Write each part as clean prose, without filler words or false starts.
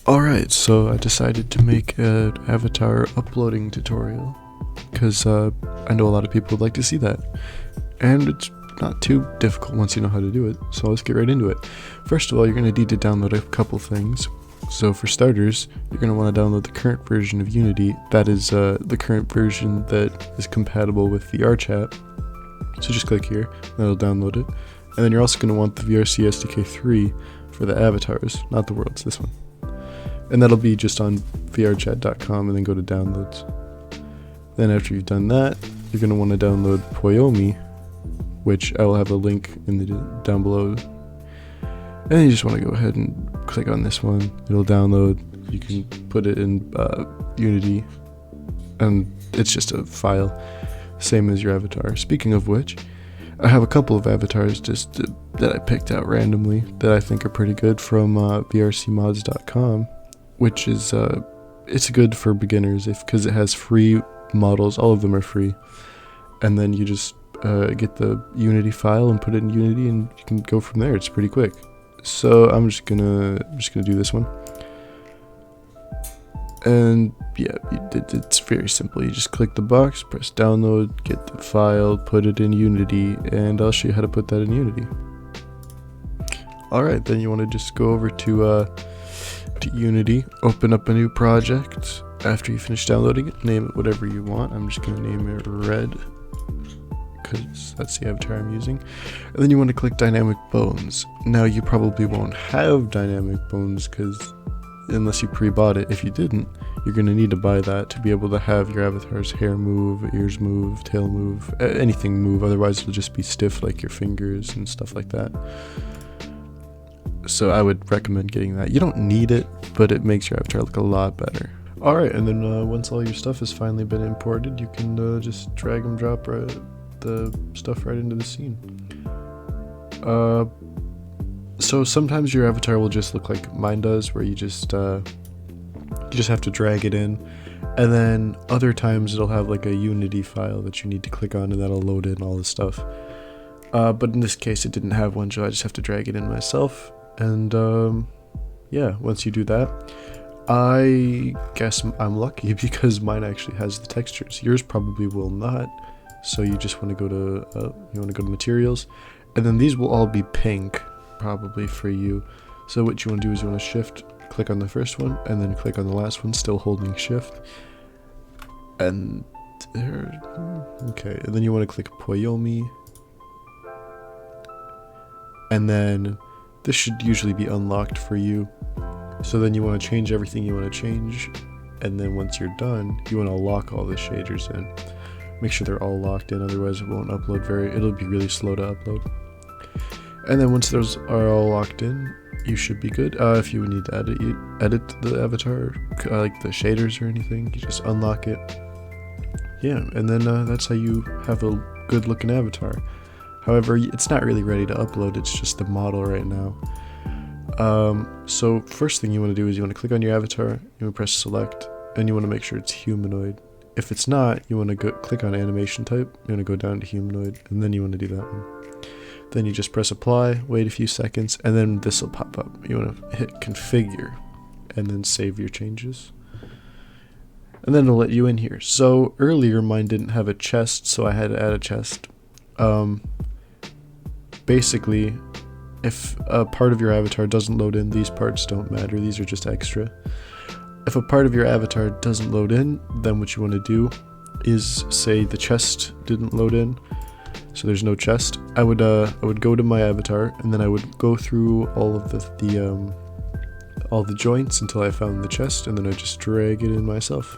Alright, so I decided to make an avatar uploading tutorial because I know a lot of people would like to see that, and it's not too difficult once you know how to do it, so let's get right into it. First of all, you're going to need to download a couple things. So for starters, you're going to want to download the current version of Unity, that is the current version that is compatible with VRChat. So just click here, that'll download it, and then you're also going to want the VRC SDK 3 for the avatars, not the worlds, this one. And that'll be just on vrchat.com and then go to downloads. Then after you've done that, you're going to want to download Poiyomi, which I will have a link in the down below. And you just want to go ahead and click on this one. It'll download. You can put it in Unity, and it's just a file, same as your avatar. Speaking of which, I have a couple of avatars that I picked out randomly that I think are pretty good from vrcmods.com. Which is it's good for beginners because it has free models. All of them are free, and then you just get the Unity file and put it in Unity, and you can go from there. It's pretty quick. So I'm just gonna do this one, and yeah, it's very simple. You just click the box, press download, get the file, put it in Unity, and I'll show you how to put that in Unity. All right, then you want to just go over to Unity, open up a new project. After you finish downloading it, name it whatever you want. I'm just going to name it Red because that's the avatar I'm using. And then you want to click Dynamic Bones. Now you probably won't have Dynamic Bones because unless you pre-bought it. If you didn't, you're going to need to buy that to be able to have your avatar's hair move, ears move, tail move, anything move. Otherwise it'll just be stiff like your fingers and stuff like that. So I would recommend getting that. You don't need it, but it makes your avatar look a lot better. Alright, and then once all your stuff has finally been imported, you can just drag and drop the stuff right into the scene. So sometimes your avatar will just look like mine does, where you just have to drag it in, and then other times it'll have like a Unity file that you need to click on, and that'll load in all the stuff. But in this case it didn't have one, so I just have to drag it in myself. And yeah, once you do that, I guess I'm lucky because mine actually has the textures. Yours probably will not. So you just want to go to materials, and then these will all be pink probably for you. So what you want to do is you want to shift click on the first one and then click on the last one, still holding shift. And there, okay, and then you want to click Poiyomi, and then this should usually be unlocked for you. So then you want to change everything you want to change, and then once you're done, you want to lock all the shaders in. Make sure they're all locked in, otherwise it won't upload it'll be really slow to upload. And then once those are all locked in, you should be good. If you need to edit the avatar, like the shaders or anything, you just unlock it. Yeah, and then that's how you have a good looking avatar. However, it's not really ready to upload, it's just the model right now. So first thing you want to do is you want to click on your avatar, you want to press select, and you want to make sure it's humanoid. If it's not, you want to click on animation type, you want to go down to humanoid, and then you want to do that one. Then you just press apply, wait a few seconds, and then this will pop up. You want to hit configure, and then save your changes. And then it'll let you in here. So earlier mine didn't have a chest, so I had to add a chest. Basically, if a part of your avatar doesn't load in, these parts don't matter, these are just extra. If a part of your avatar doesn't load in, then what you want to do is say the chest didn't load in, so there's no chest. I would go to my avatar, and then I would go through all of all the joints until I found the chest, and then I just drag it in myself.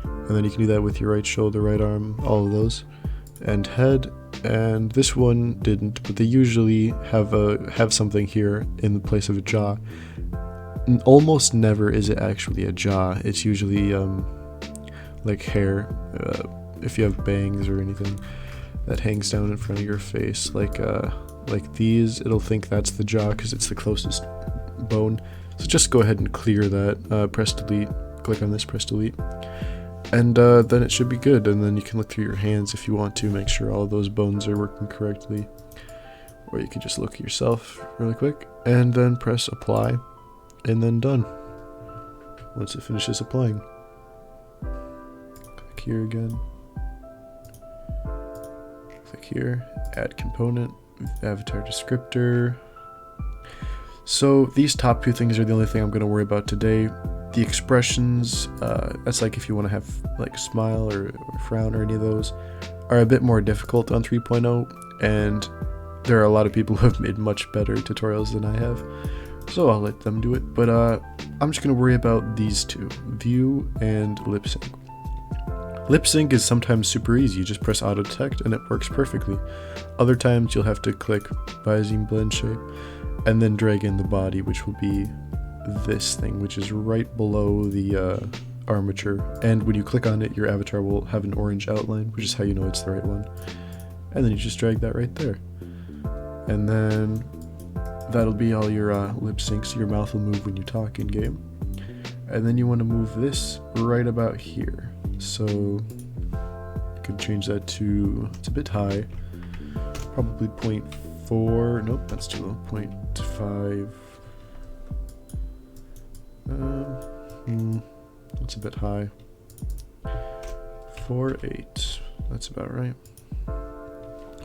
And then you can do that with your right shoulder, right arm, all of those, and head. And this one didn't, but they usually have something here in the place of a jaw. Almost never is it actually a jaw. It's usually like hair, if you have bangs or anything that hangs down in front of your face, like these, it'll think that's the jaw because it's the closest bone. So just go ahead and clear that, press delete, click on this, press delete, and then it should be good. And then you can look through your hands if you want to make sure all of those bones are working correctly, or you could just look at yourself really quick and then press apply, and then done. once it finishes applying. Click here again. Click here, add component, avatar descriptor. So these top two things are the only thing I'm going to worry about today. The expressions, that's like if you want to have like smile or frown or any of those, are a bit more difficult on 3.0, and there are a lot of people who have made much better tutorials than I have, so I'll let them do it. But I'm just going to worry about these two, view and lip sync. Lip sync is sometimes super easy. You just press auto detect and it works perfectly. Other times you'll have to click Visine blend shape and then drag in the body, which will be this thing, which is right below the armature. And when you click on it, your avatar will have an orange outline, which is how you know it's the right one. And then you just drag that right there. And then that'll be all your lip syncs. Your mouth will move when you talk in game. And then you want to move this right about here. So you can change that to, it's a bit high, probably 0.4, nope, that's too low, 0.5, that's a bit high, 4.8, that's about right.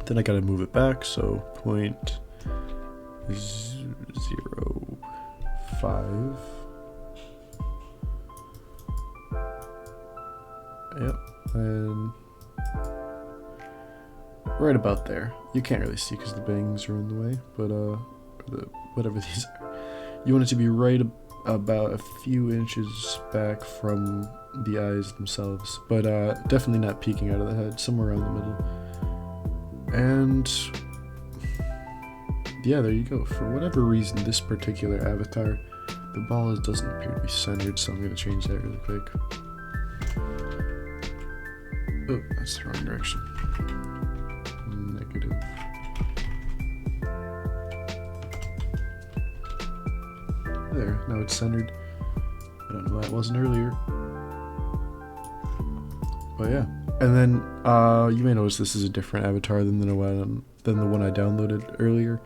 Then I gotta move it back, so 0.05. Yep, and right about there. You can't really see because the bangs are in the way, but whatever these are. You want it to be right about a few inches back from the eyes themselves, but definitely not peeking out of the head, somewhere around the middle. And yeah, there you go. For whatever reason, this particular avatar, the ball doesn't appear to be centered, so I'm going to change that really quick. Oh, that's the wrong direction. Negative. There, now it's centered. I don't know why it wasn't earlier. But yeah. And then you may notice this is a different avatar than the one I downloaded earlier.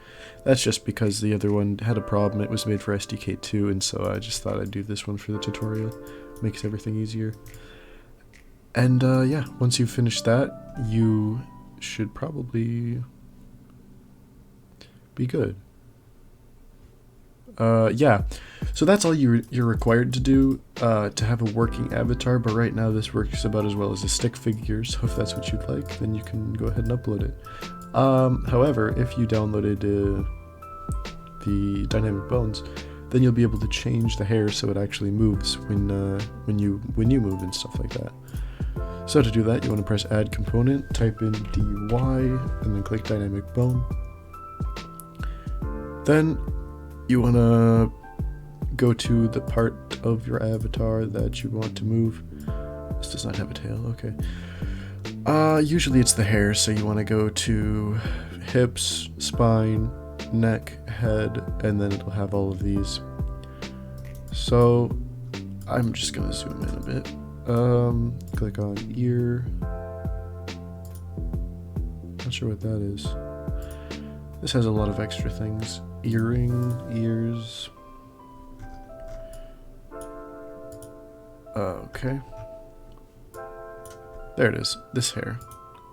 That's just because the other one had a problem. It was made for SDK 2, and so I just thought I'd do this one for the tutorial. Makes everything easier. And yeah, once you've finished that, you should probably be good. Yeah, so that's all you're required to do to have a working avatar, but right now this works about as well as a stick figure, so if that's what you'd like, then you can go ahead and upload it. However, if you downloaded the dynamic bones, then you'll be able to change the hair so it actually moves when you move and stuff like that. So to do that, you want to press add component, type in dy, and then click dynamic bone. Then you want to go to the part of your avatar that you want to move. This does not have a tail, okay. Usually it's the hair, so you want to go to hips, spine, neck, head, and then it'll have all of these. So I'm just going to zoom in a bit. Click on ear. Not sure what that is. This has a lot of extra things. Earring, ears. Okay. There it is. This hair.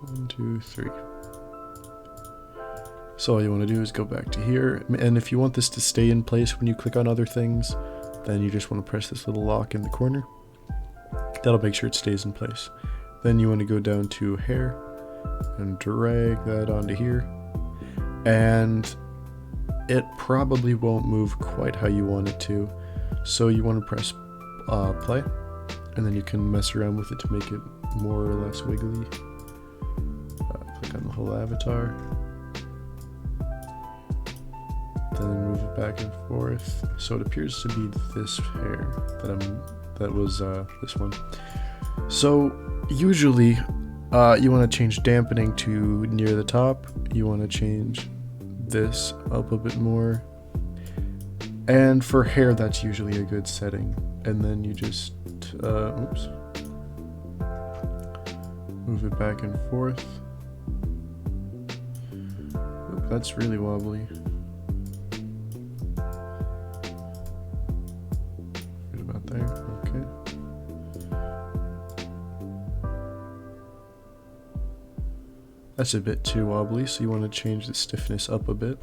1, 2, 3. So all you want to do is go back to here, and if you want this to stay in place when you click on other things, then you just want to press this little lock in the corner. That'll make sure it stays in place. Then you want to go down to hair and drag that onto here, and it probably won't move quite how you want it to, so you want to press play, and then you can mess around with it to make it more or less wiggly. Click on the whole avatar, then move it back and forth, so it appears to be this hair that was this one. So usually you want to change dampening to near the top. You want to change this up a bit more, and for hair that's usually a good setting. And then you just move it back and forth. Oop, that's really wobbly. Right about there. That's a bit too wobbly, so you want to change the stiffness up a bit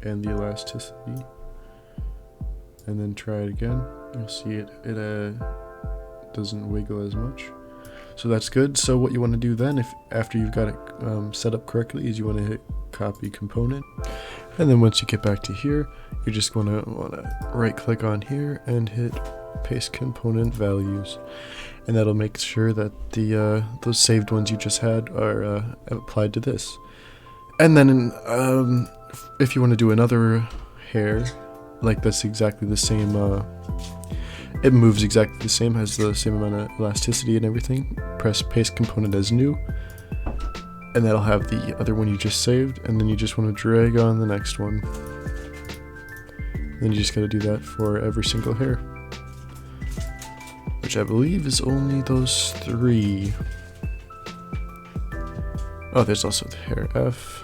and the elasticity, and then try it again. You'll see it doesn't wiggle as much, so that's good. So what you want to do then, if after you've got it set up correctly, is you want to hit copy component, and then once you get back to here, you're just going to want to right click on here and hit paste component values, and that'll make sure that the those saved ones you just had are applied to this. And then if you want to do another hair like that's exactly the same, it moves exactly the same, has the same amount of elasticity and everything, press paste component as new, and that'll have the other one you just saved, and then you just want to drag on the next one. Then you just got to do that for every single hair, which I believe is only those 3. Oh, there's also the hair F.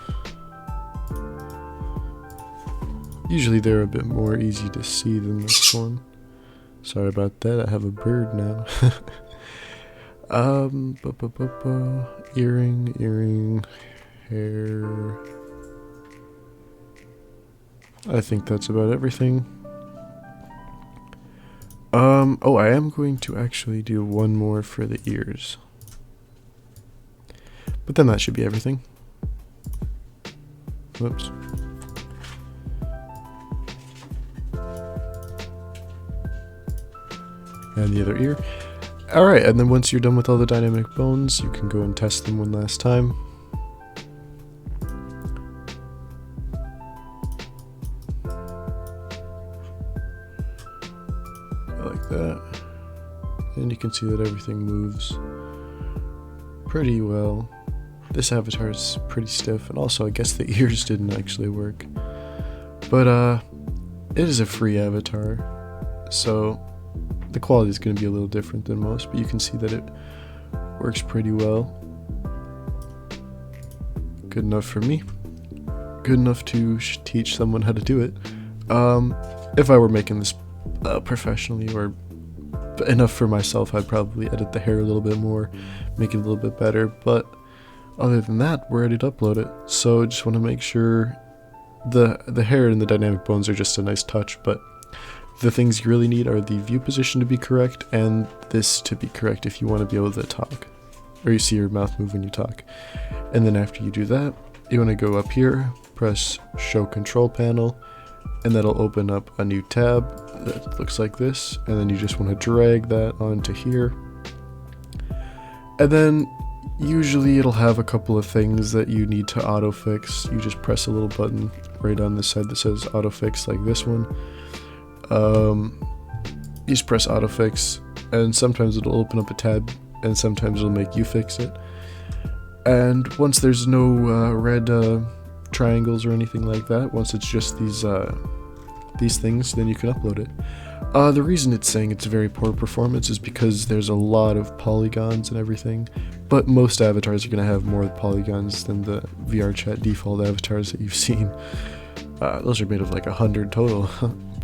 Usually they're a bit more easy to see than this one. Sorry about that, I have a bird now. Earring, hair. I think that's about everything. Oh, I am going to actually do one more for the ears. But then that should be everything. Whoops. And the other ear. Alright, and then once you're done with all the dynamic bones, you can go and test them one last time. Like that. And you can see that everything moves pretty well. This avatar is pretty stiff, and also I guess the ears didn't actually work. But it is a free avatar, so the quality is going to be a little different than most, but you can see that it works pretty well. Good enough for me. Good enough to teach someone how to do it. If I were making this professionally or enough for myself, I'd probably edit the hair a little bit more, make it a little bit better, but other than that, we're ready to upload it. So just want to make sure the hair and the dynamic bones are just a nice touch, but the things you really need are the view position to be correct and this to be correct if you want to be able to talk, or you see your mouth move when you talk. And then after you do that, you want to go up here, press show control panel, and that'll open up a new tab that looks like this, and then you just want to drag that onto here. And then usually it'll have a couple of things that you need to auto fix. You just press a little button right on this side that says auto fix, like this one. You just press auto fix, and sometimes it'll open up a tab, and sometimes it'll make you fix it. And once there's no red triangles or anything like that, once it's just these things, then you can upload it. The reason it's saying it's very poor performance is because there's a lot of polygons and everything, but most avatars are going to have more polygons than the VRChat default avatars that you've seen. Those are made of like 100 total.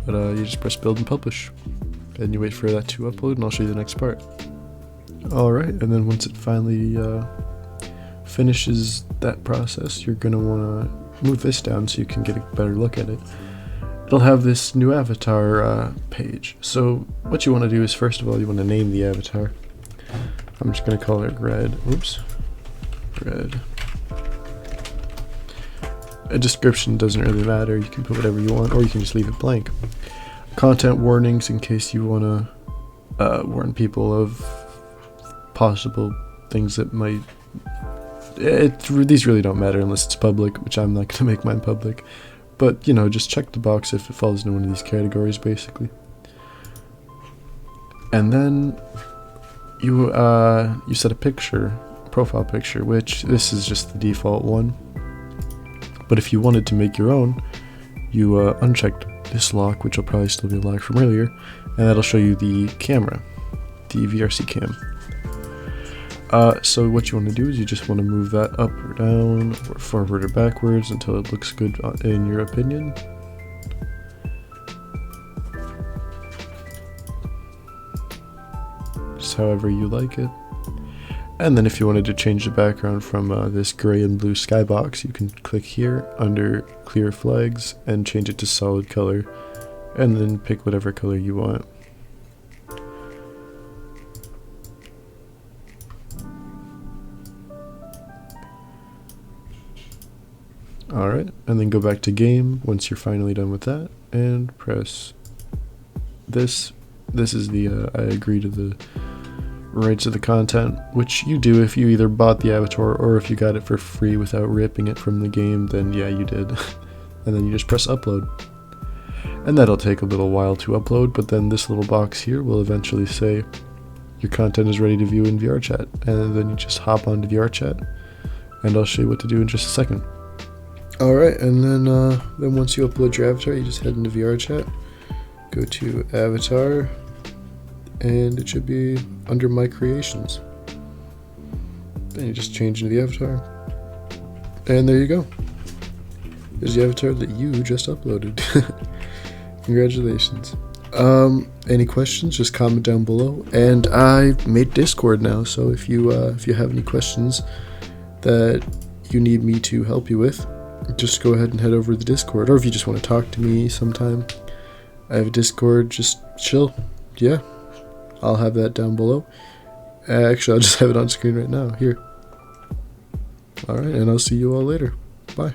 But you just press build and publish, and you wait for that to upload, and I'll show you the next part. Alright, and then once it finally finishes that process, you're going to want to move this down so you can get a better look at it. It'll have this new avatar page. So what you want to do is, first of all, you want to name the avatar. I'm just going to call it Red. Oops. Red. A description doesn't really matter, you can put whatever you want, or you can just leave it blank. Content warnings in case you want to warn people of possible things that might... These really don't matter unless it's public, which I'm not going to make mine public. But, you know, just check the box if it falls into one of these categories, basically. And then you set a picture, profile picture, which this is just the default one. But if you wanted to make your own, you unchecked this lock, which will probably still be locked from earlier, and that'll show you the camera, the VRC cam. So what you want to do is you just want to move that up or down, or forward or backwards until it looks good in your opinion. Just however you like it. And then if you wanted to change the background from this gray and blue skybox, you can click here under clear flags and change it to solid color, and then pick whatever color you want. Alright, and then go back to game once you're finally done with that, and press this. This is the I agree to the rights of the content, which you do if you either bought the avatar or if you got it for free without ripping it from the game, then yeah, you did. And then you just press upload. And that'll take a little while to upload, but then this little box here will eventually say your content is ready to view in VRChat, and then you just hop onto VRChat, and I'll show you what to do in just a second. Alright, and then once you upload your avatar, you just head into VRChat, go to avatar, and it should be under my creations. Then you just change into the avatar. And there you go. There's the avatar that you just uploaded. Congratulations. Any questions, just comment down below. And I made Discord now, so if you have any questions that you need me to help you with, just go ahead and head over to the Discord. Or if you just want to talk to me sometime, I have a Discord, just chill. Yeah. I'll have that down below. Actually, I'll just have it on screen right now. Here. Alright, and I'll see you all later. Bye.